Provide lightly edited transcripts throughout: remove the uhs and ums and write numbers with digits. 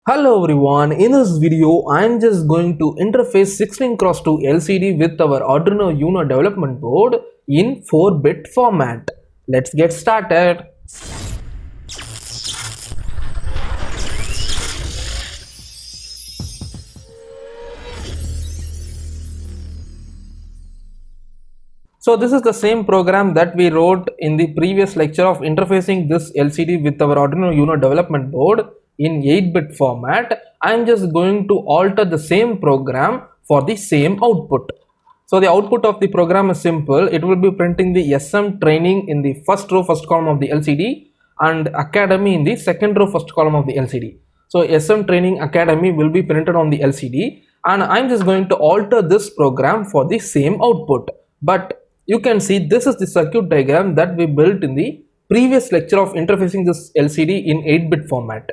Hello everyone, in this video I am just going to interface 16x2 LCD with our Arduino Uno development board in 4-bit format. Let's get started. So this is the same program that we wrote in the previous lecture of interfacing this LCD with our Arduino Uno development board in 8-bit format. I am just going to alter the same program for the same output. So the output of the program is simple. It will be printing the SM training in the first row first column of the LCD and academy in the second row first column of the LCD. So SM training academy will be printed on the LCD and I am just going to alter this program for the same output. But you can see this is the circuit diagram that we built in the previous lecture of interfacing this LCD in 8-bit format.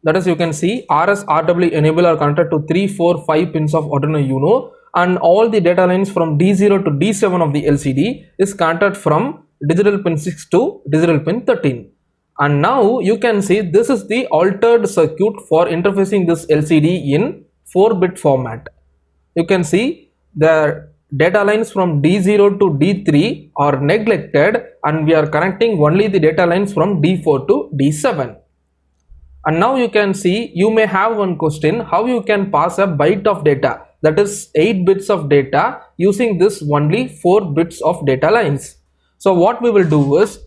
That is, you can see RS RW enable are connected to 3, 4, 5 pins of Arduino Uno, and all the data lines from D0 to D7 of the LCD is connected from digital pin 6 to digital pin 13. And now you can see this is the altered circuit for interfacing this LCD in 4-bit format. You can see the data lines from D0 to D3 are neglected and we are connecting only the data lines from D4 to D7. And now you can see, you may have one question, how you can pass a byte of data, that is 8 bits of data, using this only 4 bits of data lines. So what we will do is,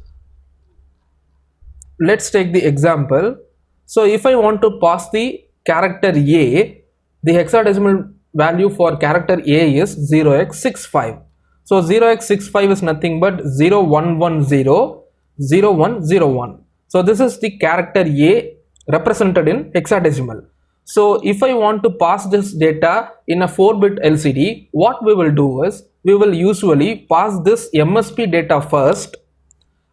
let's take the example. So if I want to pass the character A, the hexadecimal value for character A is 0x65. So 0x65 is nothing but 0110 0101. So this is the character A represented in hexadecimal. So if I want to pass this data in a 4-bit LCD, what we will do is, we will usually pass this MSB data first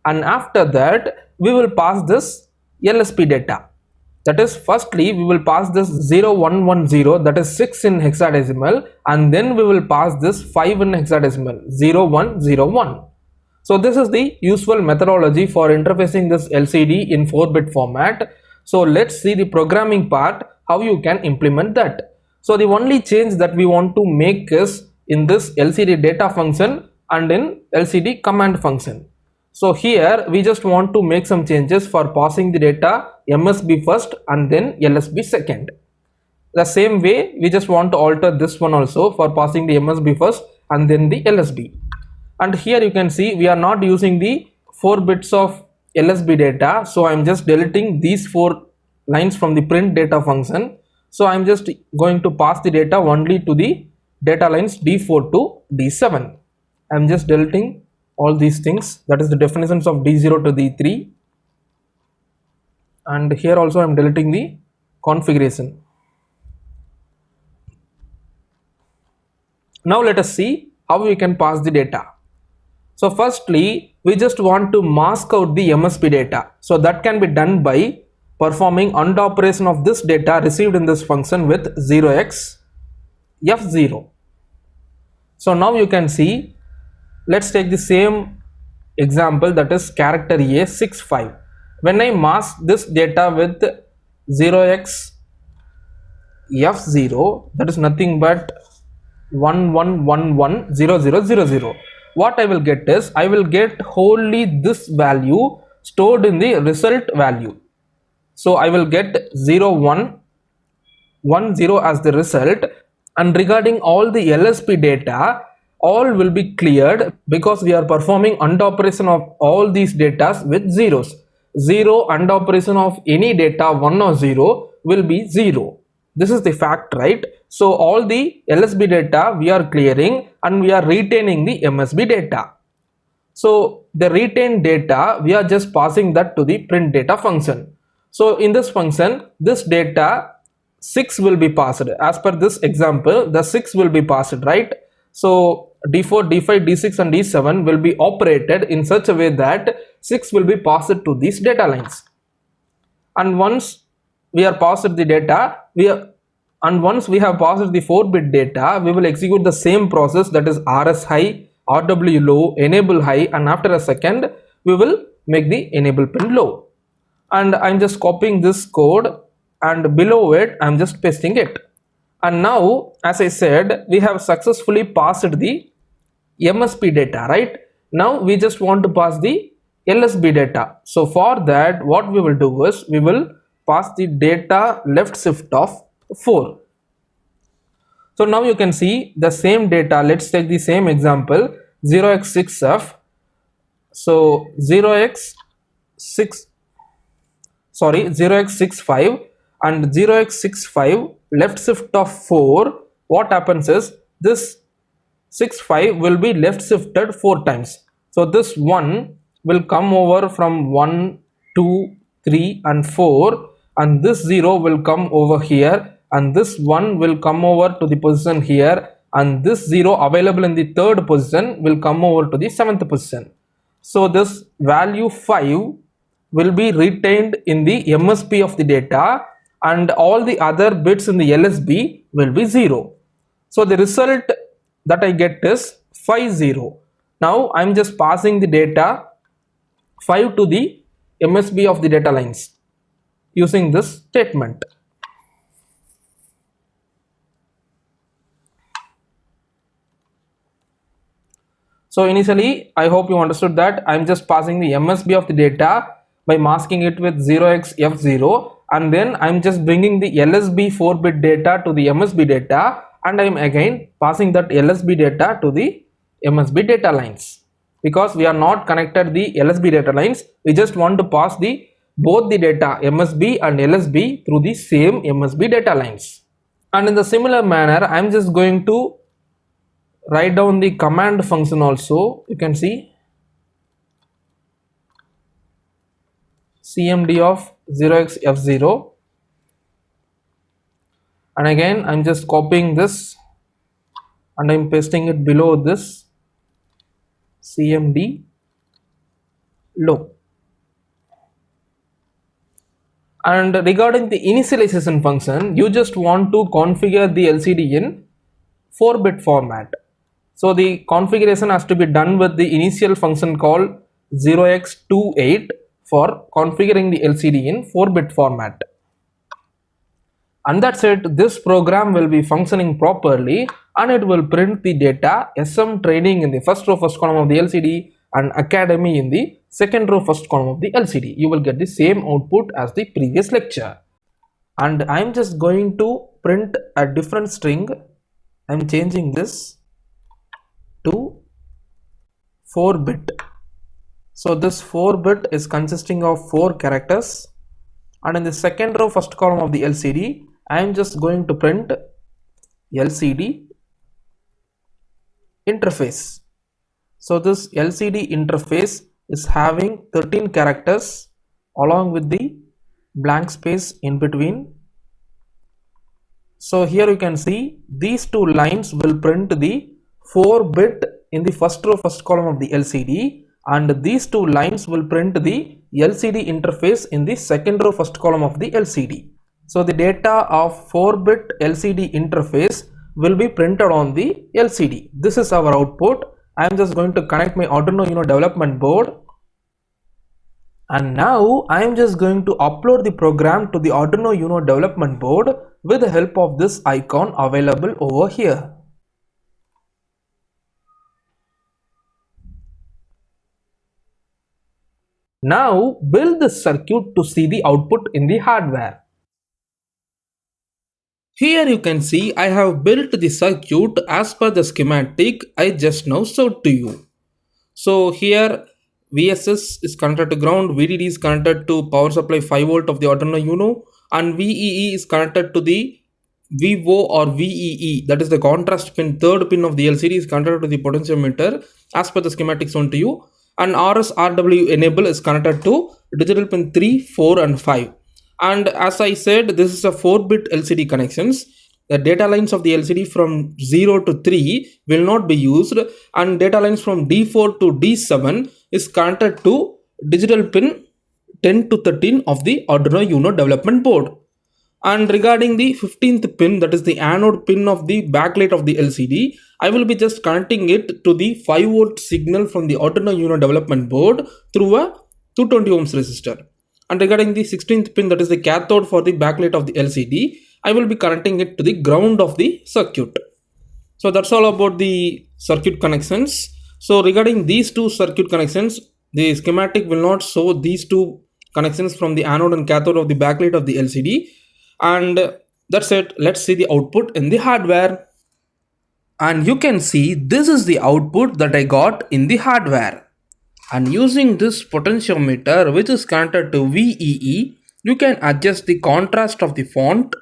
and after that we will pass this LSB data. That is, firstly we will pass this 0110, that is 6 in hexadecimal, and then we will pass this 5 in hexadecimal, 0101. So this is the usual methodology for interfacing this LCD in 4-bit format. So let's see the programming part, how you can implement that. So the only change that we want to make is in this LCD data function and in LCD command function. So here we just want to make some changes for passing the data MSB first and then LSB second. The same way we just want to alter this one also for passing the MSB first and then the LSB. And here you can see we are not using the 4 bits of LSB data, so I'm just deleting these 4 lines from the print data function. So I'm just going to pass the data only to the data lines D4 to D7. I'm just deleting all these things, that is the definitions of D0 to D3, and here also I'm deleting the configuration. Now let us see how we can pass the data. So firstly, we just want to mask out the MSB data. So that can be done by performing AND operation of this data received in this function with 0xF0. So now you can see, let's take the same example, that is character A65. When I mask this data with 0xF0, that is nothing but 11110000. What I will get is, I will get wholly this value stored in the result value. So I will get 0110 as the result, and regarding all the LSB data, all will be cleared because we are performing AND operation of all these data with zeros. 0 AND operation of any data 1 or 0 will be 0. This is the fact, right? So all the LSB data we are clearing and we are retaining the MSB data. So the retained data, we are just passing that to the print data function. So in this function, this data 6 will be passed. As per this example, the 6 will be passed, right? So D4, D5, D6 and D7 will be operated in such a way that 6 will be passed to these data lines. And once we are passed the data, once we have passed the 4-bit data, we will execute the same process, that is RS high, RW low, enable high, and after a second we will make the enable pin low. And I'm just copying this code and below it I'm just pasting it. And now, as I said, we have successfully passed the MSB data, right? Now we just want to pass the LSB data. So for that, what we will do is we will pass the data left shift of 4. So now you can see the same data. Let's take the same example, 0x6f. So 0x65 and 0x65 left shift of 4. What happens is this 65 will be left shifted 4 times. So this 1 will come over from 1, 2, 3 and 4, and this 0 will come over here, and this 1 will come over to the position here, and this 0 available in the third position will come over to the 7th position. So this value 5 will be retained in the MSB of the data, and all the other bits in the LSB will be 0. So the result that I get is 5-0. Now I'm just passing the data 5 to the MSB of the data lines using this statement. So initially, I hope you understood that I'm just passing the MSB of the data by masking it with 0xf0, and then I'm just bringing the LSB 4-bit data to the MSB data, and I'm again passing that LSB data to the MSB data lines. Because we are not connected the LSB data lines, we just want to pass the both the data MSB and LSB through the same MSB data lines. And in the similar manner, I'm just going to write down the command function also. You can see cmd of 0xf0, and again I'm just copying this and I'm pasting it below this cmd low. And regarding the initialization function, you just want to configure the LCD in 4-bit format. So the configuration has to be done with the initial function called 0x28 for configuring the LCD in 4-bit format. And that's it. This program will be functioning properly, and it will print the data SM training in the first row first column of the LCD and academy in the second row first column of the LCD. You will get the same output as the previous lecture. And I'm just going to print a different string. I'm changing this to 4-bit. So this 4-bit is consisting of 4 characters, and in the second row first column of the LCD I am just going to print LCD interface. So this LCD interface is having 13 characters along with the blank space in between. So here you can see these two lines will print the 4-bit in the first row first column of the LCD, and these two lines will print the LCD interface in the second row first column of the LCD. So the data of 4-bit LCD interface will be printed on the LCD. This is our output. I am just going to connect my Arduino Uno development board, and now I am just going to upload the program to the Arduino Uno development board with the help of this icon available over here. Now build the circuit to see the output in the hardware. Here you can see I have built the circuit as per the schematic I just now showed to you. So here VSS is connected to ground, VDD is connected to power supply 5 volt of the Arduino Uno, and VEE is connected to the VO or VEE, that is the contrast pin, third pin of the LCD is connected to the potentiometer as per the schematic shown to you, and RSRW enable is connected to digital pin 3, 4 and 5. And as I said, this is a 4-bit LCD connections. The data lines of the LCD from 0 to 3 will not be used, and data lines from D4 to D7 is connected to digital pin 10 to 13 of the Arduino Uno development board. And regarding the 15th pin, that is the anode pin of the backlight of the LCD, I will be just connecting it to the 5 volt signal from the Arduino Uno development board through a 220 ohms resistor. And regarding the 16th pin, that is the cathode for the backlight of the LCD, I will be connecting it to the ground of the circuit. So that's all about the circuit connections. So regarding these two circuit connections, the schematic will not show these two connections from the anode and cathode of the backlight of the LCD. And that's it. Let's see the output in the hardware. And you can see this is the output that I got in the hardware. And using this potentiometer, which is connected to VEE, you can adjust the contrast of the font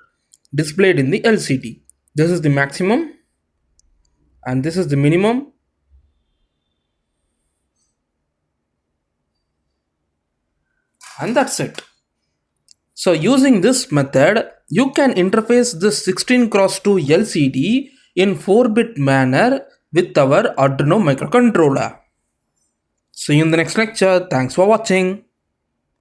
displayed in the LCD. This is the maximum and this is the minimum. And that's it. So using this method, you can interface this 16x2 LCD in 4-bit manner with our Arduino microcontroller. See you in the next lecture. Thanks for watching.